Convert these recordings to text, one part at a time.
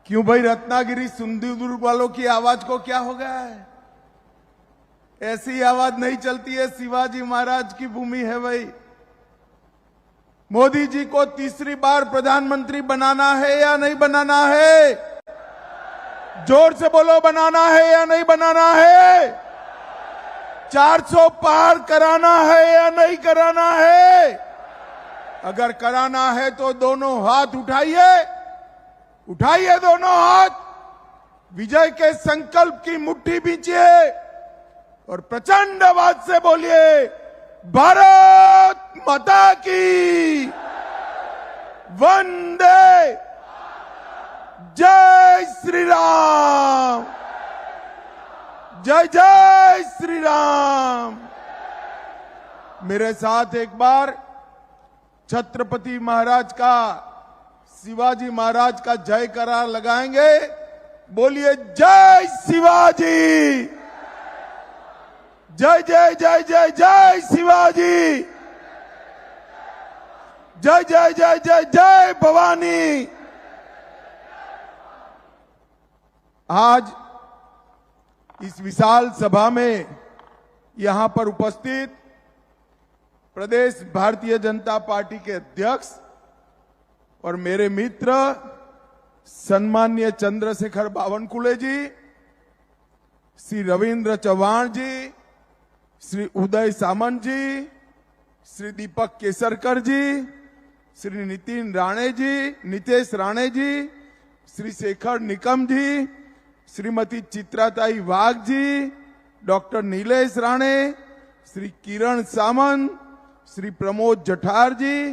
क्यों भाई, रत्नागिरी सिंधुदुर्ग वालों की आवाज को क्या हो गया है? ऐसी आवाज नहीं चलती है। शिवाजी महाराज की भूमि है भाई। मोदी जी को तीसरी बार प्रधानमंत्री बनाना है या नहीं बनाना है? जोर से बोलो, बनाना है या नहीं बनाना है? 400 पार कराना है या नहीं कराना है? अगर कराना है तो दोनों हाथ उठाइए, उठाइए दोनों हाथ, विजय के संकल्प की मुट्ठी बींचिए और प्रचंड आवाज से बोलिए, भारत माता की वंदे, जय श्री राम, जय जय श्री राम। मेरे साथ एक बार छत्रपति महाराज का, शिवाजी महाराज का जयकारा लगाएंगे। बोलिए, जय शिवाजी, जय जय जय जय जय शिवाजी, जय जय जय जय जय भवानी। आज इस विशाल सभा में यहां पर उपस्थित प्रदेश भारतीय जनता पार्टी के अध्यक्ष और मेरे मित्र सम्माननीय चंद्रशेखर बावनकुळे जी, श्री रविंद्र चौहान जी, श्री उदय सामंत जी, श्री दीपक केसरकर जी, श्री नितेश राणे जी, श्री शेखर निकम जी, श्रीमती चित्राताई वाघ जी, डॉक्टर नीलेश राणे, श्री किरण सामंत, श्री प्रमोद जठार जी,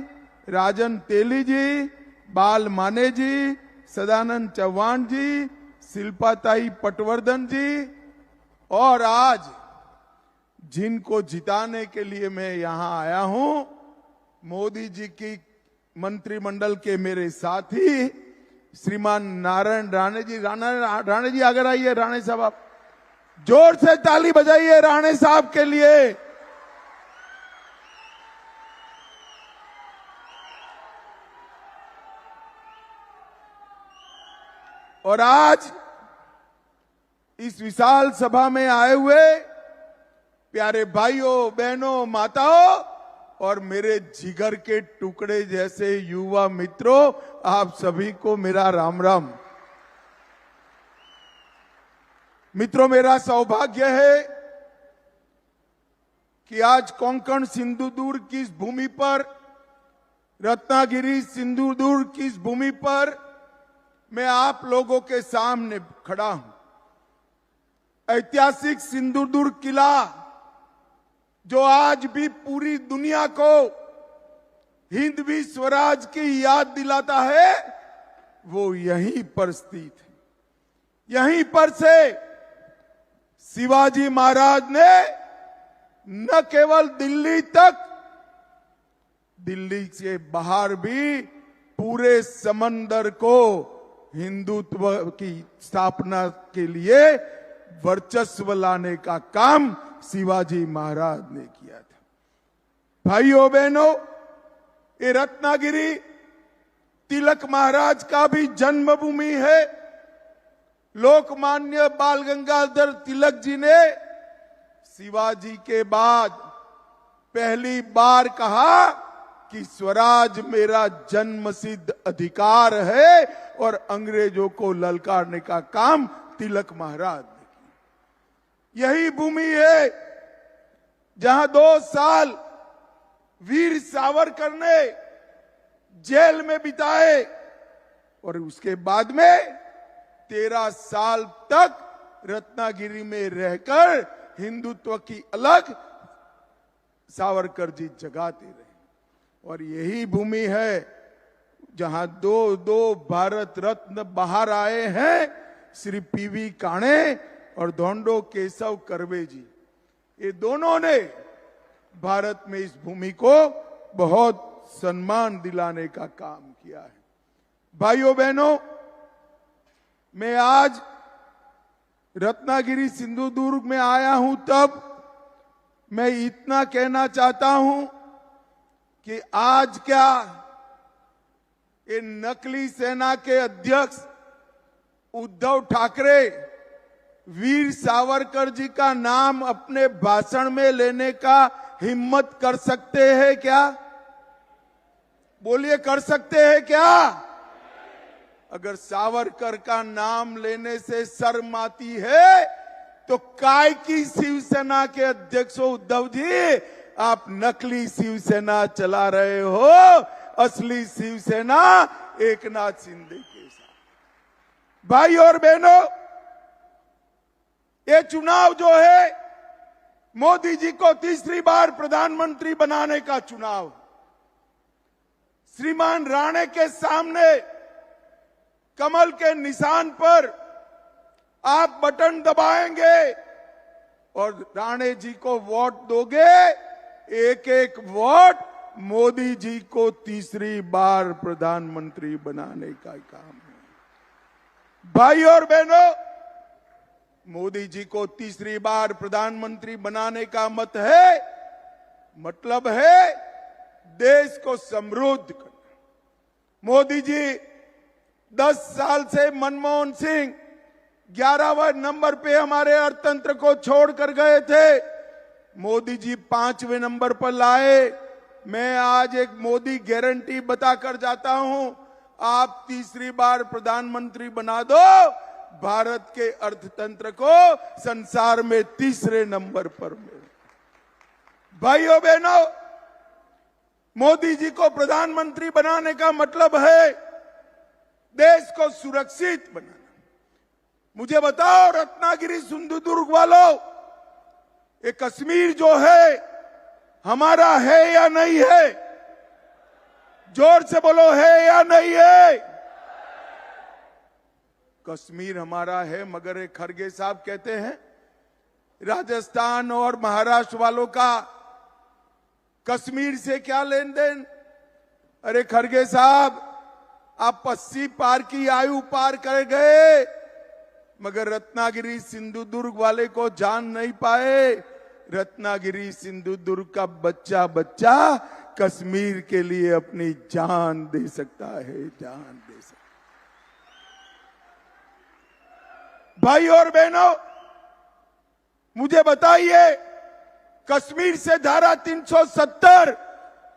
राजन तेली जी, बाल माने जी, सदानंद चौहान जी, शिल्पाताई पटवर्धन जी, और आज जिनको जिताने के लिए मैं यहां आया हूं, मोदी जी की मंत्रिमंडल के मेरे साथी श्रीमान नारायण राणे जी। राणे जी अगर आइए, राणे साहब आप जोर से ताली बजाइए राणे साहब के लिए। और आज इस विशाल सभा में आए हुए प्यारे भाइयों, बहनों, माताओं और मेरे जिगर के टुकड़े जैसे युवा मित्रों, आप सभी को मेरा राम राम। मित्रों, मेरा सौभाग्य है कि आज कोंकण सिंधुदुर्ग की इस भूमि पर, रत्नागिरी सिंधुदुर्ग की इस भूमि पर मैं आप लोगों के सामने खड़ा हूं। ऐतिहासिक सिंधुदुर्ग किला जो आज भी पूरी दुनिया को हिंदवी स्वराज की याद दिलाता है, वो यहीं पर स्थित है। यहीं पर से शिवाजी महाराज ने न केवल दिल्ली तक, दिल्ली से बाहर भी पूरे समंदर को हिंदुत्व की स्थापना के लिए वर्चस्व लाने का काम शिवाजी महाराज ने किया था। भाइयों बहनों, ये रत्नागिरी तिलक महाराज का भी जन्मभूमि है। लोकमान्य बाल गंगाधर तिलक जी ने शिवाजी के बाद पहली बार कहा कि स्वराज मेरा जन्मसिद्ध अधिकार है, और अंग्रेजों को ललकारने का काम तिलक महाराज ने किया। यही भूमि है जहां 2 साल वीर सावरकर ने जेल में बिताए और उसके बाद में 13 साल तक रत्नागिरी में रहकर हिंदुत्व की अलग सावरकर जी जगाते रहे। और यही भूमि है जहां 2 भारत रत्न बाहर आए हैं, श्री पीवी काणे और धोंडो केशव कर्वे जी। ये दोनों ने भारत में इस भूमि को बहुत सम्मान दिलाने का काम किया है। भाइयों बहनों, मैं आज रत्नागिरी सिंधुदुर्ग में आया हूं, तब मैं इतना कहना चाहता हूं कि आज क्या ये नकली सेना के अध्यक्ष उद्धव ठाकरे वीर सावरकर जी का नाम अपने भाषण में लेने का हिम्मत कर सकते हैं क्या? बोलिए, कर सकते हैं क्या? अगर सावरकर का नाम लेने से शर्म आती है तो काय की शिवसेना के अध्यक्ष उद्धव जी, आप नकली शिवसेना चला रहे हो। असली शिवसेना एकनाथ शिंदे के साथ। भाई और बहनों, ये चुनाव जो है मोदी जी को तीसरी बार प्रधानमंत्री बनाने का चुनाव। श्रीमान राणे के सामने कमल के निशान पर आप बटन दबाएंगे और राणे जी को वोट दोगे, एक एक वोट मोदी जी को तीसरी बार प्रधानमंत्री बनाने का काम है। भाई और बहनों, मोदी जी को तीसरी बार प्रधानमंत्री बनाने का मत है, मतलब है देश को समृद्ध करना। मोदी जी 10 साल से मनमोहन सिंह 11वें नंबर पे हमारे अर्थतंत्र को छोड़कर गए थे, मोदी जी 5वें नंबर पर लाए। मैं आज एक मोदी गारंटी बताकर जाता हूं, आप तीसरी बार प्रधानमंत्री बना दो, भारत के अर्थतंत्र को संसार में तीसरे नंबर पर मिले। भाइयों बहनों, मोदी जी को प्रधानमंत्री बनाने का मतलब है देश को सुरक्षित बनाना। मुझे बताओ रत्नागिरी सिंधुदुर्ग वालों, ये कश्मीर जो है हमारा है या नहीं है? जोर से बोलो, है या नहीं है? कश्मीर हमारा है, मगर एक खरगे साहब कहते हैं राजस्थान और महाराष्ट्र वालों का कश्मीर से क्या लेन देन। अरे खरगे साहब, आप 80 पार की आयु पार कर गए, मगर रत्नागिरी सिंधुदुर्ग वाले को जान नहीं पाए। रत्नागिरी सिंधुदुर्ग का बच्चा बच्चा कश्मीर के लिए अपनी जान दे सकता है, जान दे सकता। भाई और बहनों, मुझे बताइए, कश्मीर से धारा 370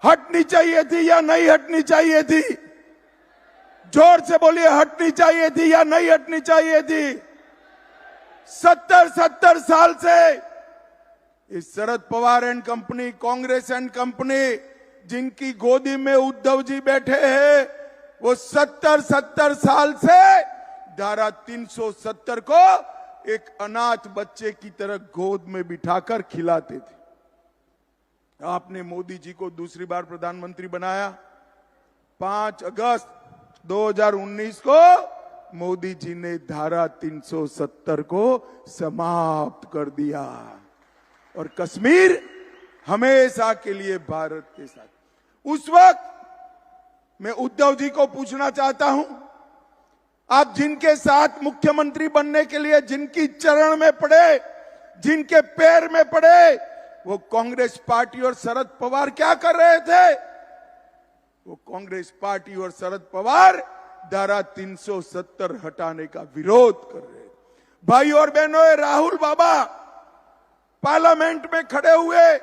हटनी चाहिए थी या नहीं हटनी चाहिए थी? जोर से बोलिए, हटनी चाहिए थी या नहीं हटनी चाहिए थी? 70 साल से इस Sharad Pawar and company, Congress and company, जिनकी गोदी में उद्धव जी बैठे हैं, वो 70 साल से धारा 370 को एक अनाथ बच्चे की तरह गोद में बिठाकर खिलाते थे। आपने मोदी जी को दूसरी बार प्रधानमंत्री बनाया। 5 अगस्त 2019 को मोदी जी ने धारा 370 को समाप्त कर दिया और कश्मीर हमेशा के लिए भारत के साथ। उस वक्त मैं उद्धव जी को पूछना चाहता हूं, आप जिनके साथ मुख्यमंत्री बनने के लिए जिनकी चरण में पड़े, जिनके पैर में पड़े, वो कांग्रेस पार्टी और शरद पवार क्या कर रहे थे? वो कांग्रेस पार्टी और शरद पवार धारा 370 हटाने का विरोध कर रहे थे। भाई और बहनों, राहुल बाबा पार्लियामेंट में खड़े हुए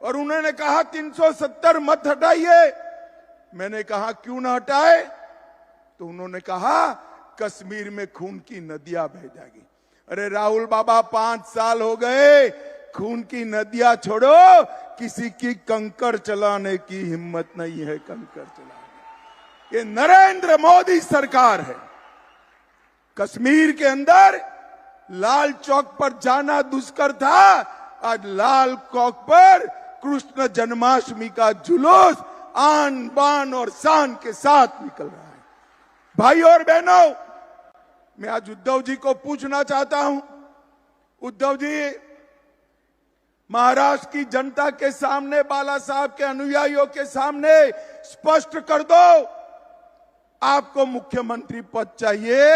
और उन्होंने कहा 370 मत हटाइए। मैंने कहा क्यों ना हटाए? तो उन्होंने कहा कश्मीर में खून की नदियां बह जाएगी। अरे राहुल बाबा, 5 साल हो गए, खून की नदियां छोड़ो, किसी की कंकर चलाने की हिम्मत नहीं है। कंकर चलाने ये नरेंद्र मोदी सरकार है। कश्मीर के अंदर लाल चौक पर जाना दुष्कर था, आज लाल चौक पर कृष्ण जन्माष्टमी का जुलूस आन बान और शान के साथ निकल रहा है। भाई और बहनों, मैं आज उद्धव जी को पूछना चाहता हूं, उद्धव जी, महाराष्ट्र की जनता के सामने, बाला साहब के अनुयायियों के सामने स्पष्ट कर दो, आपको मुख्यमंत्री पद चाहिए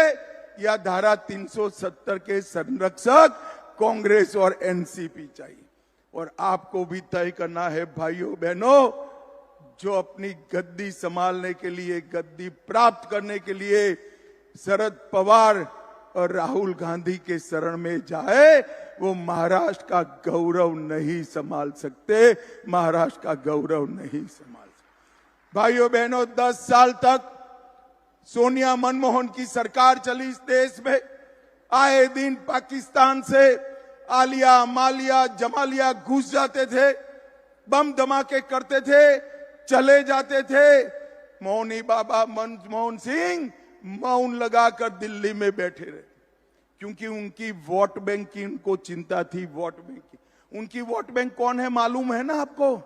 या धारा 370 के संरक्षक कांग्रेस और एनसीपी चाहिए? और आपको भी तय करना है भाइयों बहनों, जो अपनी गद्दी संभालने के लिए, गद्दी प्राप्त करने के लिए शरद पवार और राहुल गांधी के शरण में जाए, वो महाराष्ट्र का गौरव नहीं संभाल सकते, महाराष्ट्र का गौरव नहीं संभाल सकते। भाइयों बहनों, 10 साल तक सोनिया मनमोहन की सरकार चली इस देश में। आए दिन पाकिस्तान से आलिया मालिया जमालिया घुस जाते थे, बम धमाके करते थे, चले जाते थे। मौनी बाबा मनमोहन सिंह मौन लगाकर दिल्ली में बैठे रहे, क्योंकि उनकी वोट बैंक की उनको चिंता थी। वोट बैंक की उनकी वोट बैंक कौन है मालूम है ना आपको?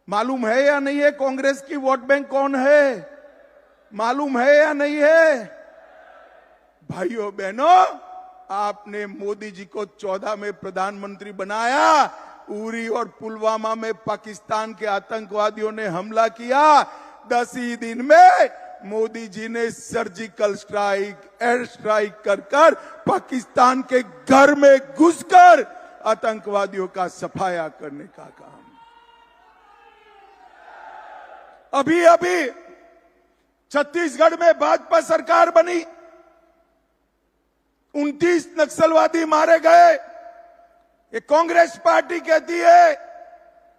मालूम है या नहीं है? कांग्रेस की वोट बैंक कौन है मालूम है या नहीं है? भाइयों बहनों, आपने मोदी जी को 14 में प्रधानमंत्री बनाया। उरी और पुलवामा में पाकिस्तान के आतंकवादियों ने हमला किया। 10 ही दिन में मोदी जी ने सर्जिकल स्ट्राइक, एयर स्ट्राइक कर पाकिस्तान के घर में घुसकर आतंकवादियों का सफाया करने का काम। अभी छत्तीसगढ़ में भाजपा सरकार बनी, 29 नक्सलवादी मारे गए। ये कांग्रेस पार्टी कहती है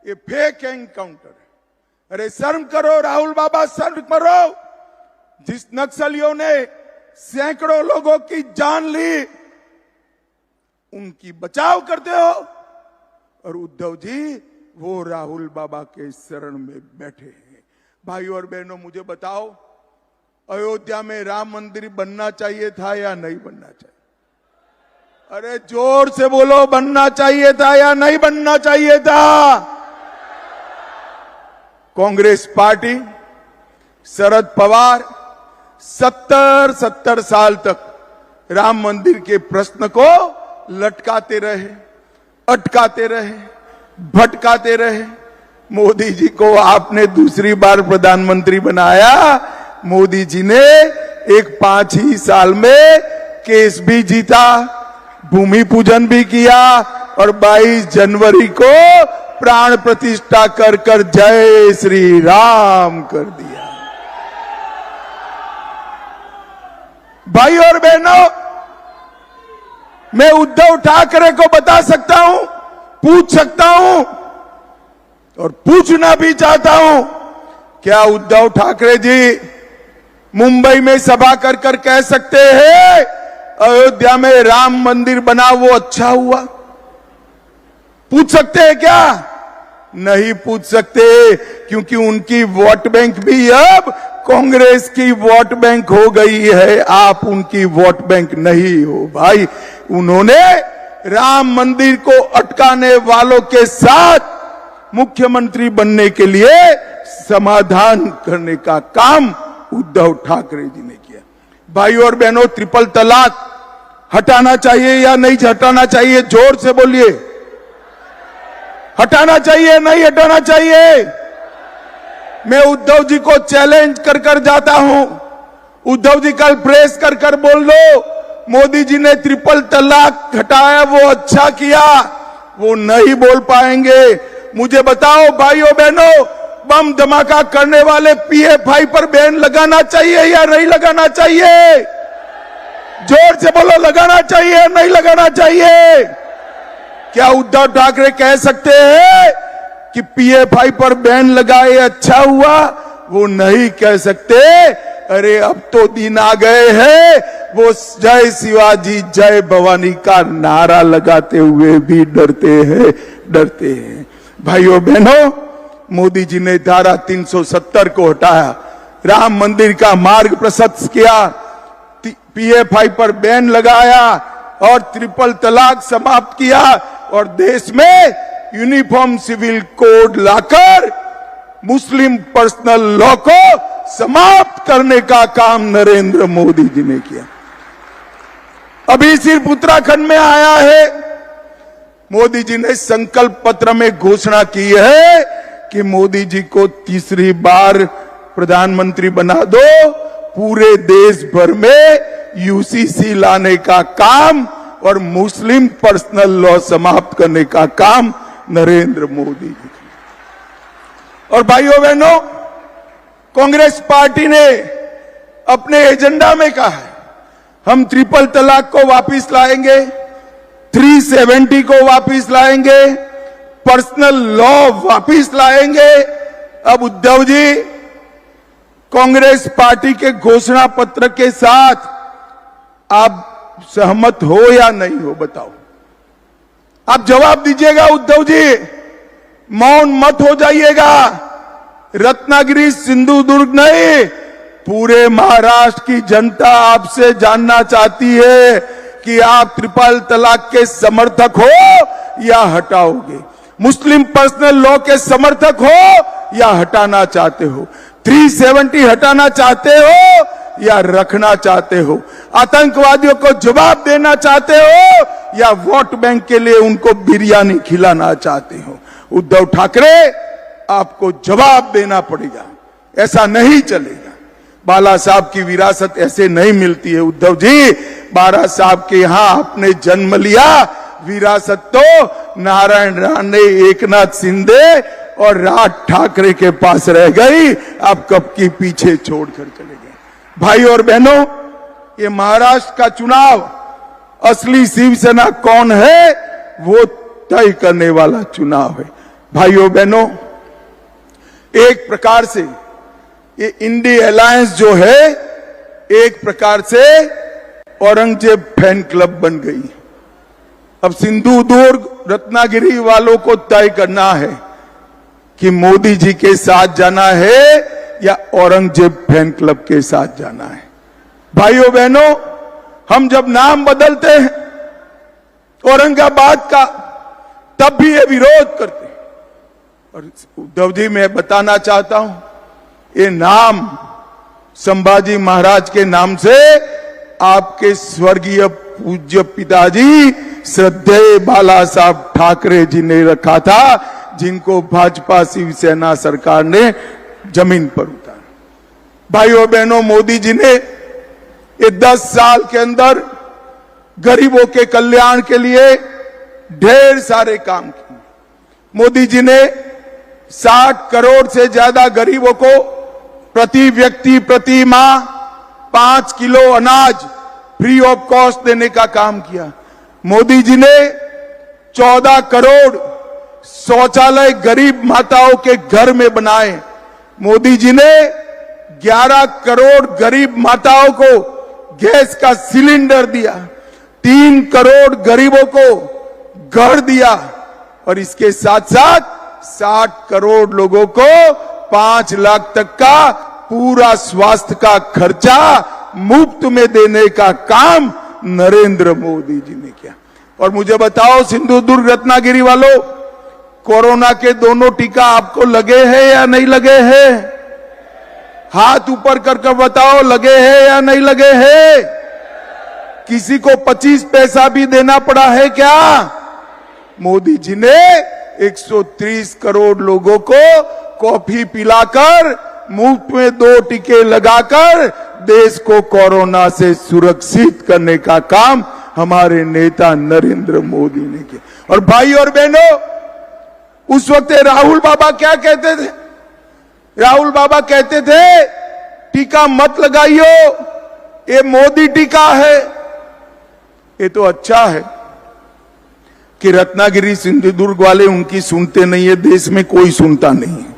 ये फेक एनकाउंटर है। अरे शर्म करो राहुल बाबा, शर्म करो। जिस नक्सलियों ने सैकड़ों लोगों की जान ली, उनकी बचाव करते हो, और उद्धव जी वो राहुल बाबा के शरण में बैठे हैं। भाइयों और बहनों, मुझे बताओ, अयोध्या में राम मंदिर बनना चाहिए था या नहीं बनना चाहिए? अरे जोर से बोलो, बनना चाहिए था या नहीं बनना चाहिए था? कांग्रेस पार्टी, शरद पवार 70 साल तक राम मंदिर के प्रश्न को लटकाते रहे, अटकाते रहे, भटकाते रहे। मोदी जी को आपने दूसरी बार प्रधानमंत्री बनाया। मोदी जी ने एक 5 ही साल में केस भी जीता, भूमि पूजन भी किया, और 22 जनवरी को प्राण प्रतिष्ठा कर जय श्री राम कर दिया। भाई और बहनों, मैं उद्धव ठाकरे को बता सकता हूं, पूछ सकता हूं, और पूछना भी चाहता हूं, क्या उद्धव ठाकरे जी मुंबई में सभा कर कह सकते हैं अयोध्या में राम मंदिर बना वो अच्छा हुआ? पूछ सकते हैं क्या? नहीं पूछ सकते, क्योंकि उनकी वोट बैंक भी अब कांग्रेस की वोट बैंक हो गई है। आप उनकी वोट बैंक नहीं हो भाई। उन्होंने राम मंदिर को अटकाने वालों के साथ मुख्यमंत्री बनने के लिए समाधान करने का काम उद्धव ठाकरे जी ने किया। भाइयों और बहनों, ट्रिपल तलाक हटाना चाहिए या नहीं हटाना चाहिए? जोर से बोलिए। हटाना चाहिए नहीं हटाना चाहिए? मैं उद्धव जी को चैलेंज कर जाता हूं। उद्धव जी कल प्रेस कर बोल दो, मोदी जी ने ट्रिपल तलाक हटाया वो अच्छा किया। वो नहीं बोल पाएंगे। मुझे बताओ भाइयों बहनों, बम धमाका करने वाले PFI पर बैन लगाना चाहिए या नहीं लगाना चाहिए? जोर से बोलो, लगाना चाहिए नहीं लगाना चाहिए? क्या उद्धव ठाकरे कह सकते हैं कि PFI पर बैन लगाए अच्छा हुआ? वो नहीं कह सकते। अरे अब तो दिन आ गए हैं वो जय शिवाजी जय भवानी का नारा लगाते हुए भी डरते हैं। भाइयों बहनों, मोदी जी ने धारा 370 को हटाया, राम मंदिर का मार्ग प्रशस्त किया, PFI पर बैन लगाया और ट्रिपल तलाक समाप्त किया, और देश में यूनिफॉर्म सिविल कोड लाकर मुस्लिम पर्सनल लॉ को समाप्त करने का काम नरेंद्र मोदी जी ने किया। अभी सिर्फ उत्तराखंड में आया है, मोदी जी ने संकल्प पत्र में घोषणा की है कि मोदी जी को तीसरी बार प्रधानमंत्री बना दो। पूरे देश भर में UCC लाने का काम और मुस्लिम पर्सनल लॉ समाप्त करने का काम नरेंद्र मोदी जी। और भाइयों बहनों, कांग्रेस पार्टी ने अपने एजेंडा में कहा है हम ट्रिपल तलाक को वापस लाएंगे, 370 को वापस लाएंगे, पर्सनल लॉ वापस लाएंगे। अब उद्धव जी, कांग्रेस पार्टी के घोषणा पत्र के साथ आप सहमत हो या नहीं हो, बताओ। आप जवाब दीजिएगा उद्धव जी, मौन मत हो जाइएगा। रत्नागिरी सिंधुदुर्ग नहीं, पूरे महाराष्ट्र की जनता आपसे जानना चाहती है कि आप ट्रिपल तलाक के समर्थक हो या हटाओगे, मुस्लिम पर्सनल लॉ के समर्थक हो या हटाना चाहते हो, 370 हटाना चाहते हो या रखना चाहते हो, आतंकवादियों को जवाब देना चाहते हो या वोट बैंक के लिए उनको बिरयानी खिलाना चाहते हो। उद्धव ठाकरे, आपको जवाब देना पड़ेगा, ऐसा नहीं चलेगा। बाला साहब की विरासत ऐसे नहीं मिलती है उद्धव जी। बाला साहब के यहां आपने जन्म लिया, विरासत तो नारायण राणे, एकनाथ शिंदे और राज ठाकरे के पास रह गई, आप कब की पीछे छोड़कर चले गए। भाई और बहनों, ये महाराष्ट्र का चुनाव असली शिवसेना कौन है वो तय करने वाला चुनाव है। भाइयों बहनों, एक प्रकार से ये इंडी अलायंस जो है एक प्रकार से औरंगजेब फैन क्लब बन गई। अब सिंधुदुर्ग रत्नागिरी वालों को तय करना है कि मोदी जी के साथ जाना है या औरंगजेब फैन क्लब के साथ जाना है। भाइयों बहनों, हम जब नाम बदलते हैं औरंगाबाद का, तब भी ये विरोध करते हैं। और उद्धव जी, मैं बताना चाहता हूं, ये नाम संभाजी महाराज के नाम से आपके स्वर्गीय पूज्य पिताजी श्रद्धेय बाला साहब ठाकरे जी ने रखा था, जिनको भाजपा शिवसेना सरकार ने जमीन पर उतारा। भाइयों बहनों, मोदी जी ने ये 10 साल के अंदर गरीबों के कल्याण के लिए ढेर सारे काम किए। मोदी जी ने 60 करोड़ से ज्यादा गरीबों को प्रति व्यक्ति प्रति माह 5 किलो अनाज फ्री ऑफ कॉस्ट देने का काम किया। मोदी जी ने 14 करोड़ शौचालय गरीब माताओं के घर में बनाए। मोदी जी ने 11 करोड़ गरीब माताओं को गैस का सिलेंडर दिया, 3 करोड़ गरीबों को घर दिया और इसके साथ साथ 60 करोड़ लोगों को 5 लाख तक का पूरा स्वास्थ्य का खर्चा मुफ्त में देने का काम नरेंद्र मोदी जी ने किया। और मुझे बताओ सिंधुदुर्ग रत्नागिरी वालों, कोरोना के दोनों टीका आपको लगे हैं या नहीं लगे हैं? हाथ ऊपर कर बताओ, लगे हैं या नहीं लगे हैं? किसी को 25 पैसा भी देना पड़ा है क्या? मोदी जी ने 130 करोड़ लोगों को कॉफी पिलाकर, मुफ्त में 2 टीके लगाकर देश को कोरोना से सुरक्षित करने का काम हमारे नेता नरेंद्र मोदी ने किया। और भाई और बहनों, उस वक्त राहुल बाबा क्या कहते थे? राहुल बाबा कहते थे टीका मत लगाइयो, ये मोदी टीका है। ये तो अच्छा है कि रत्नागिरी सिंधुदुर्ग वाले उनकी सुनते नहीं है, देश में कोई सुनता नहीं है।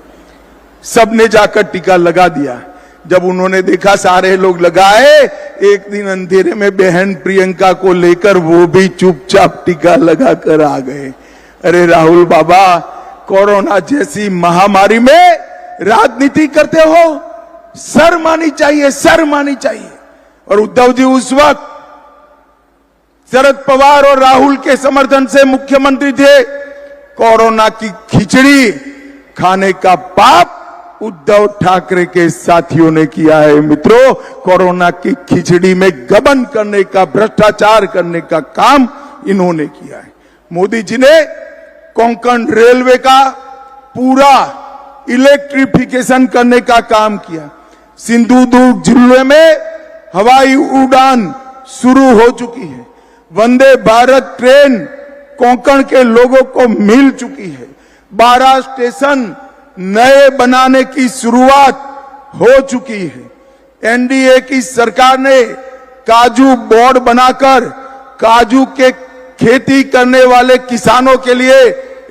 सबने जाकर टीका लगा दिया। जब उन्होंने देखा सारे लोग लगाए, एक दिन अंधेरे में बहन प्रियंका को लेकर वो भी चुपचाप टीका लगाकर आ गए। अरे राहुल बाबा, कोरोना जैसी महामारी में राजनीति करते हो, शर्म आनी चाहिए, शर्म आनी चाहिए। और उद्धव जी उस वक्त शरद पवार और राहुल के समर्थन से मुख्यमंत्री थे। कोरोना की खिचड़ी खाने का पाप उद्धव ठाकरे के साथियों ने किया है। मित्रों, कोरोना की खिचड़ी में गबन करने का, भ्रष्टाचार करने का काम इन्होंने किया है। मोदी जी ने कोंकण रेलवे का पूरा इलेक्ट्रिफिकेशन करने का काम किया। सिंधुदुर्ग जिले में हवाई उड़ान शुरू हो चुकी है। वंदे भारत ट्रेन कोंकण के लोगों को मिल चुकी है। 12 स्टेशन नए बनाने की शुरुआत हो चुकी है। एनडीए की सरकार ने काजू बोर्ड बनाकर काजू के खेती करने वाले किसानों के लिए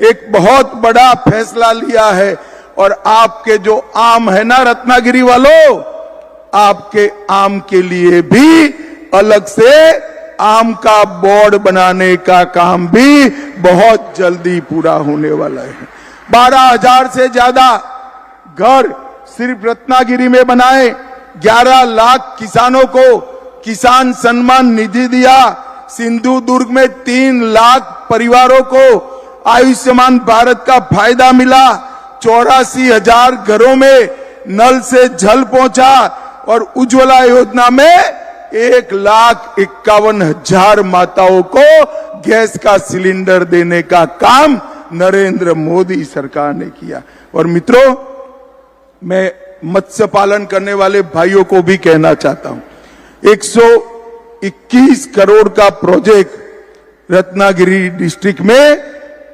एक बहुत बड़ा फैसला लिया है। और आपके जो आम है ना रत्नागिरी वालों, आपके आम के लिए भी अलग से आम का बोर्ड बनाने का काम भी बहुत जल्दी पूरा होने वाला है। 12,000 से ज्यादा घर सिर्फ रत्नागिरी में बनाए, 11 लाख किसानों को किसान सम्मान निधि दिया, सिंधु दुर्ग में 3 लाख परिवारों को आयुष्मान भारत का फायदा मिला, 84,000 घरों में नल से जल पहुंचा और उज्ज्वला योजना में 1,51,000 माताओं को गैस का सिलेंडर देने का काम नरेंद्र मोदी सरकार ने किया। और मित्रों, मैं मत्स्य पालन करने वाले भाइयों को भी कहना चाहता हूं, 121 करोड़ का प्रोजेक्ट रत्नागिरी डिस्ट्रिक्ट में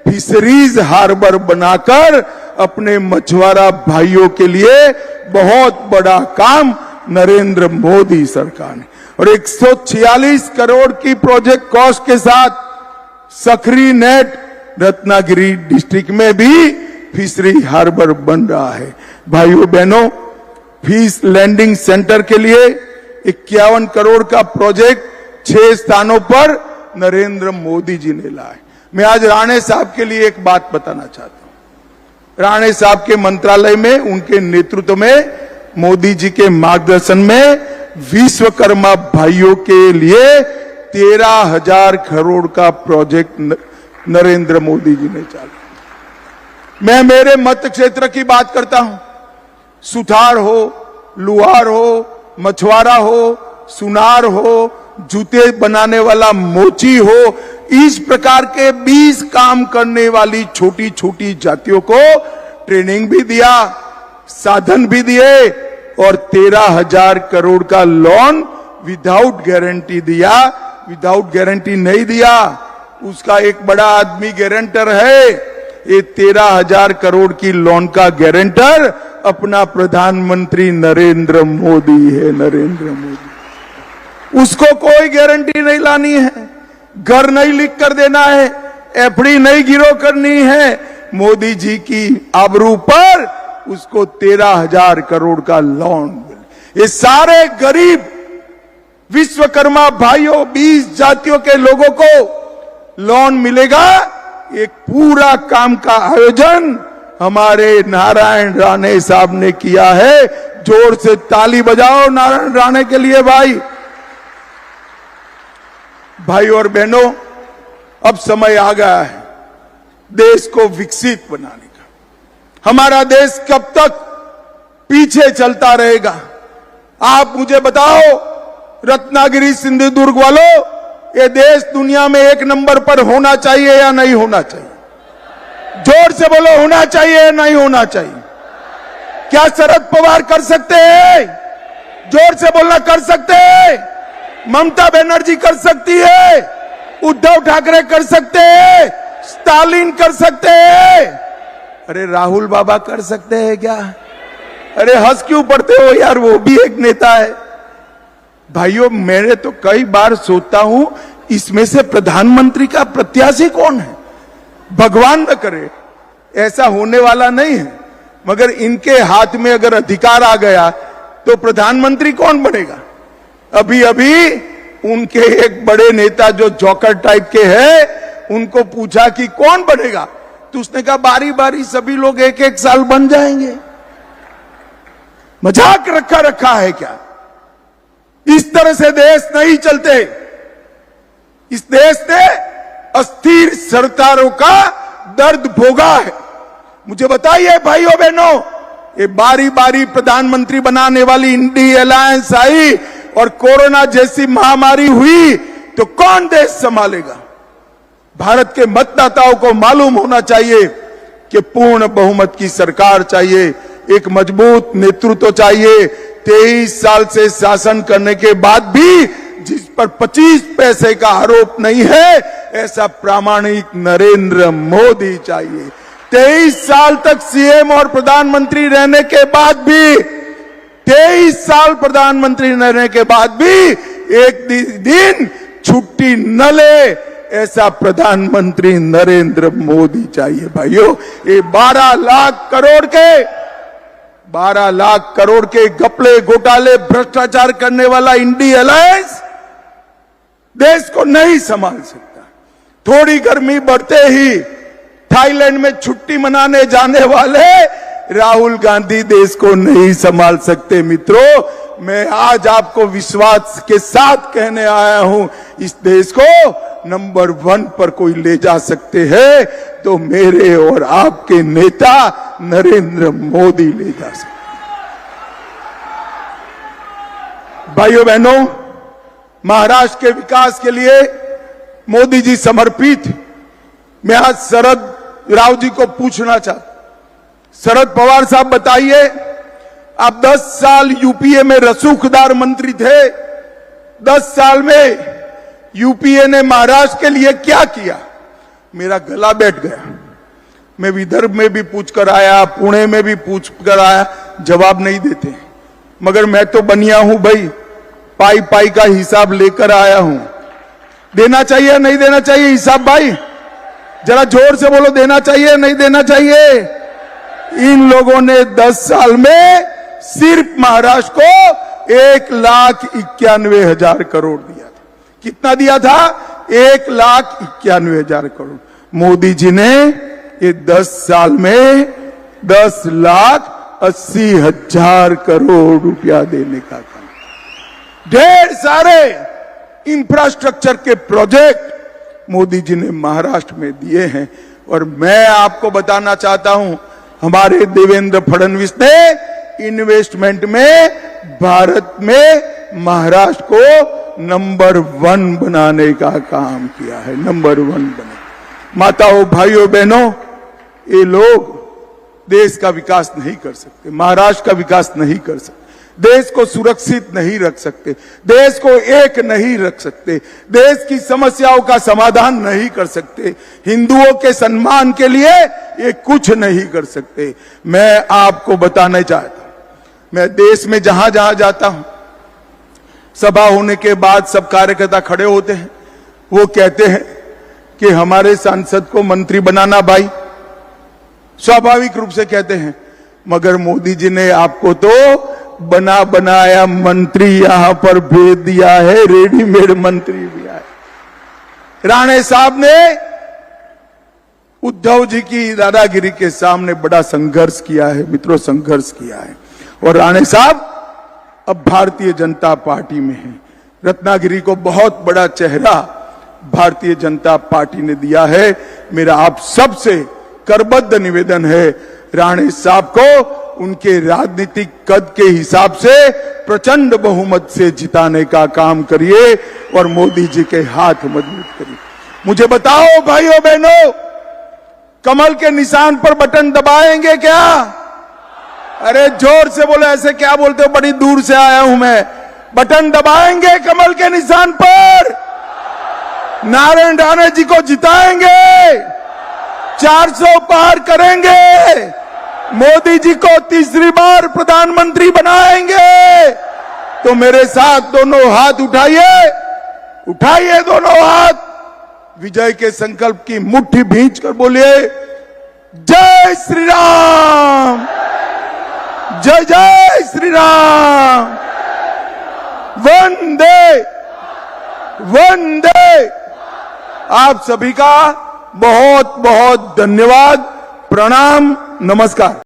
फिशरीज हार्बर बनाकर अपने मछुआरा भाइयों के लिए बहुत बड़ा काम नरेंद्र मोदी सरकार ने, और 146 करोड़ की प्रोजेक्ट कॉस्ट के साथ सखरी नेट रत्नागिरी डिस्ट्रिक्ट में भी फिशरी हार्बर बन रहा है। भाइयों बहनों, फिश लैंडिंग सेंटर के लिए 51 करोड़ का प्रोजेक्ट 6 स्थानों पर नरेंद्र मोदी जी ने लाया। मैं आज राणे साहब के लिए एक बात बताना चाहता हूं। राणे साहब के मंत्रालय में, उनके नेतृत्व में, मोदी जी के मार्गदर्शन में विश्वकर्मा भाइयों के लिए 13,000 करोड़ का प्रोजेक्ट नरेंद्र मोदी जी ने चालू। मैं मेरे मत क्षेत्र की बात करता हूं, सुथार हो, लुहार हो, मछुआरा हो, सुनार हो, जूते बनाने वाला मोची हो, इस प्रकार के 20 काम करने वाली छोटी छोटी जातियों को ट्रेनिंग भी दिया, साधन भी दिए और 13,000 करोड़ का लोन विदाउट गारंटी दिया। विदाउट गारंटी नहीं दिया, उसका एक बड़ा आदमी गारंटर है। ये 13,000 करोड़ की लोन का गारंटर अपना प्रधानमंत्री नरेंद्र मोदी है। नरेंद्र मोदी, उसको कोई गारंटी नहीं लानी है, घर नहीं लिख कर देना है, एफडी नहीं गिरो करनी है। मोदी जी की आबरू पर उसको 13,000 करोड़ का लोन मिले। ये सारे गरीब विश्वकर्मा भाइयों, 20 जातियों के लोगों को लोन मिलेगा। एक पूरा काम का आयोजन हमारे नारायण राणे साहब ने किया है। जोर से ताली बजाओ नारायण राणे के लिए। भाई और बहनों, अब समय आ गया है देश को विकसित बनाने का। हमारा देश कब तक पीछे चलता रहेगा? आप मुझे बताओ, रत्नागिरी सिंधु दुर्ग वालों, ये देश दुनिया में 1 नंबर पर होना चाहिए या नहीं होना चाहिए? जोर से बोलो, होना चाहिए या नहीं होना चाहिए? क्या शरद पवार कर सकते हैं? जोर से बोलना, कर सकते हैं? ममता बनर्जी कर सकती है, उद्धव ठाकरे कर सकते हैं, स्टालिन कर सकते हैं, अरे राहुल बाबा कर सकते हैं क्या? अरे हंस क्यों पड़ते हो यार, वो भी एक नेता है। भाइयों, मैंने तो कई बार सोचता हूं, इसमें से प्रधानमंत्री का प्रत्याशी कौन है? भगवान न करे, ऐसा होने वाला नहीं है, मगर इनके हाथ में अगर अधिकार आ गया तो प्रधानमंत्री कौन बनेगा? अभी अभी उनके एक बड़े नेता जो जॉकर टाइप के हैं, उनको पूछा कि कौन बनेगा, तो उसने कहा बारी बारी सभी लोग 1-1 साल बन जाएंगे। मजाक रखा है क्या? इस तरह से देश नहीं चलते। इस देश ने अस्थिर सरकारों का दर्द भोगा है। मुझे बताइए भाइयों बहनों, ये बारी बारी प्रधानमंत्री बनाने वाली इंडी अलायंस आई और कोरोना जैसी महामारी हुई तो कौन देश संभालेगा? भारत के मतदाताओं को मालूम होना चाहिए कि पूर्ण बहुमत की सरकार चाहिए, एक मजबूत नेतृत्व चाहिए। 23 साल से शासन करने के बाद भी जिस पर 25 पैसे का आरोप नहीं है, ऐसा प्रामाणिक नरेंद्र मोदी चाहिए। 23 साल तक सीएम और प्रधानमंत्री रहने के बाद भी 23 साल प्रधानमंत्री रहने के बाद भी एक दिन छुट्टी न ले, ऐसा प्रधानमंत्री नरेंद्र मोदी चाहिए भाइयों। ये 12 लाख करोड़ के घपले घोटाले भ्रष्टाचार करने वाला इंडी अलायंस देश को नहीं संभाल सकता। थोड़ी गर्मी बढ़ते ही थाईलैंड में छुट्टी मनाने जाने वाले राहुल गांधी देश को नहीं संभाल सकते। मित्रों, मैं आज आपको विश्वास के साथ कहने आया हूं, इस देश को नंबर 1 पर कोई ले जा सकते हैं तो मेरे और आपके नेता नरेंद्र मोदी ले जा सकते। भाइयों बहनों, महाराष्ट्र के विकास के लिए मोदी जी समर्पित। मैं आज शरद राव जी को पूछना चाहता, शरद पवार साहब बताइए, आप 10 साल यूपीए में रसूखदार मंत्री थे, 10 साल में यूपीए ने महाराष्ट्र के लिए क्या किया? मेरा गला बैठ गया। मैं विदर्भ में भी पूछ कर आया, पुणे में भी पूछ कर आया, जवाब नहीं देते। मगर मैं तो बनिया हूं भाई, पाई पाई का हिसाब लेकर आया हूं। देना चाहिए नहीं देना चाहिए हिसाब? भाई जरा जोर से बोलो, देना चाहिए नहीं देना चाहिए? इन लोगों ने 10 साल में सिर्फ महाराष्ट्र को 1,91,000 करोड़ दिया था। कितना दिया था? 1,91,000 करोड़। मोदी जी ने ये 10 साल में 10,80,000 करोड़ रुपया देने का काम। ढेर सारे इंफ्रास्ट्रक्चर के प्रोजेक्ट मोदी जी ने महाराष्ट्र में दिए हैं। और मैं आपको बताना चाहता हूं, हमारे देवेंद्र फडणवीस ने इन्वेस्टमेंट में भारत में महाराष्ट्र को नंबर 1 बनाने का काम किया है। नंबर 1 बने। माताओं, भाइयों, बहनों, ये लोग देश का विकास नहीं कर सकते, महाराष्ट्र का विकास नहीं कर सकते, देश को सुरक्षित नहीं रख सकते, देश को एक नहीं रख सकते, देश की समस्याओं का समाधान नहीं कर सकते, हिंदुओं के सम्मान के लिए ये कुछ नहीं कर सकते। मैं आपको बताना चाहता हूं, मैं देश में जहां जहां जाता हूं, सभा होने के बाद सब कार्यकर्ता खड़े होते हैं, वो कहते हैं कि हमारे सांसद को मंत्री बनाना। भाई स्वाभाविक रूप से कहते हैं, मगर मोदी जी ने आपको तो बना बनाया मंत्री यहां पर भेज दिया है, रेडीमेड मंत्री दिया है। राणे साहब ने उद्धव जी की दादागिरी के सामने बड़ा संघर्ष किया है। मित्रों, संघर्ष किया है। और राणे साहब अब भारतीय जनता पार्टी में हैं। रत्नागिरी को बहुत बड़ा चेहरा भारतीय जनता पार्टी ने दिया है। मेरा आप सबसे करबद्ध निवेदन है, राणे साहब को उनके राजनीतिक कद के हिसाब से प्रचंड बहुमत से जिताने का काम करिए और मोदी जी के हाथ मजबूत करिए। मुझे बताओ भाइयों बहनों, कमल के निशान पर बटन दबाएंगे क्या? अरे जोर से बोलो, ऐसे क्या बोलते हो? बड़ी दूर से आया हूं मैं। बटन दबाएंगे कमल के निशान पर? नारायण राणे जी को जिताएंगे, 400 पार करेंगे, मोदी जी को तीसरी बार प्रधानमंत्री बनाएंगे। तो मेरे साथ दोनों हाथ उठाइए, उठाइए दोनों हाथ, विजय के संकल्प की मुट्ठी भींच कर बोलिए, जय श्री राम, जय जय श्री राम, वंदे वंदे। आप सभी का बहुत बहुत धन्यवाद, प्रणाम, नमस्कार।